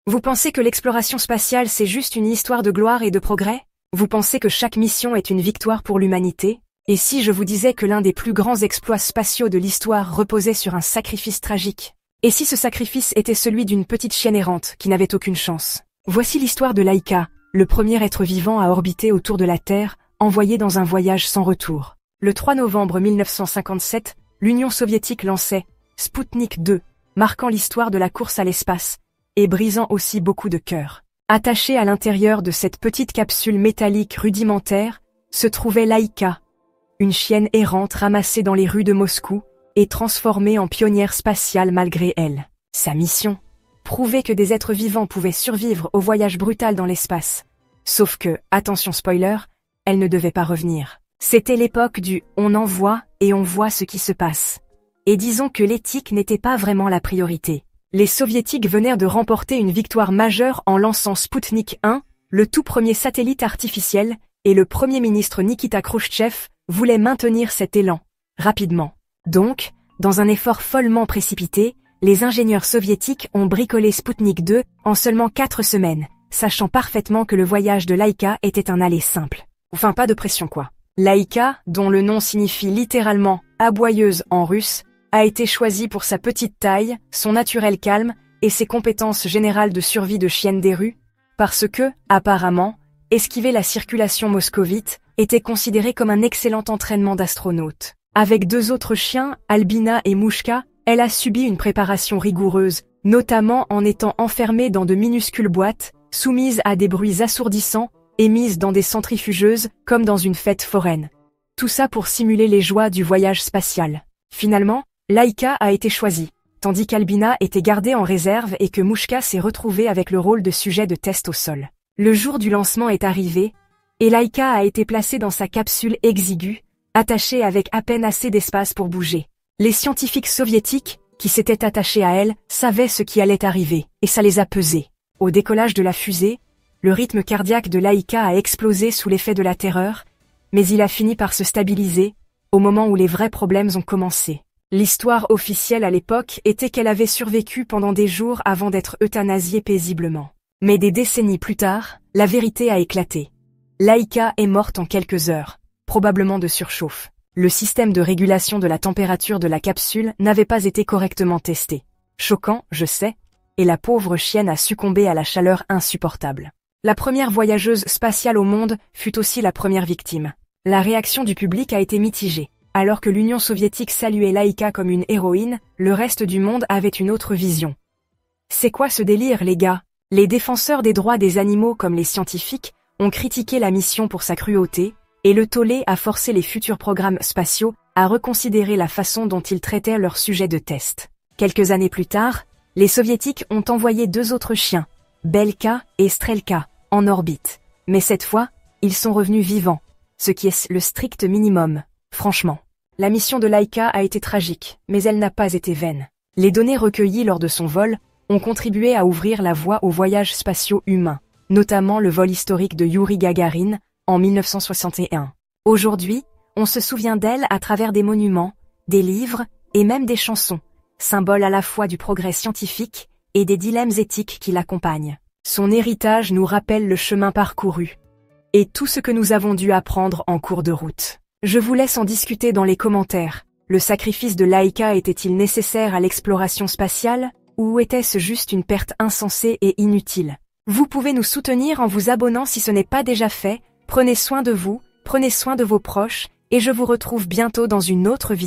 Vous pensez que l'exploration spatiale c'est juste une histoire de gloire et de progrès? Vous pensez que chaque mission est une victoire pour l'humanité? Et si je vous disais que l'un des plus grands exploits spatiaux de l'histoire reposait sur un sacrifice tragique? Et si ce sacrifice était celui d'une petite chienne errante qui n'avait aucune chance? Voici l'histoire de Laika, le premier être vivant à orbiter autour de la Terre, envoyé dans un voyage sans retour. Le 3 novembre 1957, l'Union soviétique lançait Sputnik 2, marquant l'histoire de la course à l'espace, et brisant aussi beaucoup de cœurs. Attachée à l'intérieur de cette petite capsule métallique rudimentaire, se trouvait Laika, une chienne errante ramassée dans les rues de Moscou et transformée en pionnière spatiale malgré elle. Sa mission? Prouver que des êtres vivants pouvaient survivre au voyage brutal dans l'espace. Sauf que, attention spoiler, elle ne devait pas revenir. C'était l'époque du « on envoie et on voit ce qui se passe ». Et disons que l'éthique n'était pas vraiment la priorité. Les soviétiques venaient de remporter une victoire majeure en lançant Sputnik 1, le tout premier satellite artificiel, et le premier ministre Nikita Khrouchtchev voulait maintenir cet élan, rapidement. Donc, dans un effort follement précipité, les ingénieurs soviétiques ont bricolé Sputnik 2 en seulement 4 semaines, sachant parfaitement que le voyage de Laika était un aller simple. Enfin, pas de pression quoi. Laika, dont le nom signifie littéralement « aboyeuse » en russe, a été choisie pour sa petite taille, son naturel calme et ses compétences générales de survie de chienne des rues, parce que, apparemment, esquiver la circulation moscovite était considéré comme un excellent entraînement d'astronaute. Avec 2 autres chiens, Albina et Mouchka, elle a subi une préparation rigoureuse, notamment en étant enfermée dans de minuscules boîtes, soumises à des bruits assourdissants et mises dans des centrifugeuses comme dans une fête foraine. Tout ça pour simuler les joies du voyage spatial. Finalement, Laika a été choisie, tandis qu'Albina était gardée en réserve et que Mouchka s'est retrouvée avec le rôle de sujet de test au sol. Le jour du lancement est arrivé, et Laika a été placée dans sa capsule exiguë, attachée avec à peine assez d'espace pour bouger. Les scientifiques soviétiques, qui s'étaient attachés à elle, savaient ce qui allait arriver, et ça les a pesés. Au décollage de la fusée, le rythme cardiaque de Laika a explosé sous l'effet de la terreur, mais il a fini par se stabiliser, au moment où les vrais problèmes ont commencé. L'histoire officielle à l'époque était qu'elle avait survécu pendant des jours avant d'être euthanasiée paisiblement. Mais des décennies plus tard, la vérité a éclaté. Laika est morte en quelques heures, probablement de surchauffe. Le système de régulation de la température de la capsule n'avait pas été correctement testé. Choquant, je sais, et la pauvre chienne a succombé à la chaleur insupportable. La première voyageuse spatiale au monde fut aussi la première victime. La réaction du public a été mitigée. Alors que l'Union soviétique saluait Laika comme une héroïne, le reste du monde avait une autre vision. C'est quoi ce délire, les gars? Les défenseurs des droits des animaux comme les scientifiques ont critiqué la mission pour sa cruauté, et le tollé a forcé les futurs programmes spatiaux à reconsidérer la façon dont ils traitaient leurs sujets de test. Quelques années plus tard, les soviétiques ont envoyé 2 autres chiens, Belka et Strelka, en orbite. Mais cette fois, ils sont revenus vivants, ce qui est le strict minimum, franchement. La mission de Laika a été tragique, mais elle n'a pas été vaine. Les données recueillies lors de son vol ont contribué à ouvrir la voie aux voyages spatiaux humains, notamment le vol historique de Youri Gagarin en 1961. Aujourd'hui, on se souvient d'elle à travers des monuments, des livres et même des chansons, symbole à la fois du progrès scientifique et des dilemmes éthiques qui l'accompagnent. Son héritage nous rappelle le chemin parcouru et tout ce que nous avons dû apprendre en cours de route. Je vous laisse en discuter dans les commentaires. Le sacrifice de Laika était-il nécessaire à l'exploration spatiale, ou était-ce juste une perte insensée et inutile? Vous pouvez nous soutenir en vous abonnant si ce n'est pas déjà fait. Prenez soin de vous, prenez soin de vos proches, et je vous retrouve bientôt dans une autre vidéo.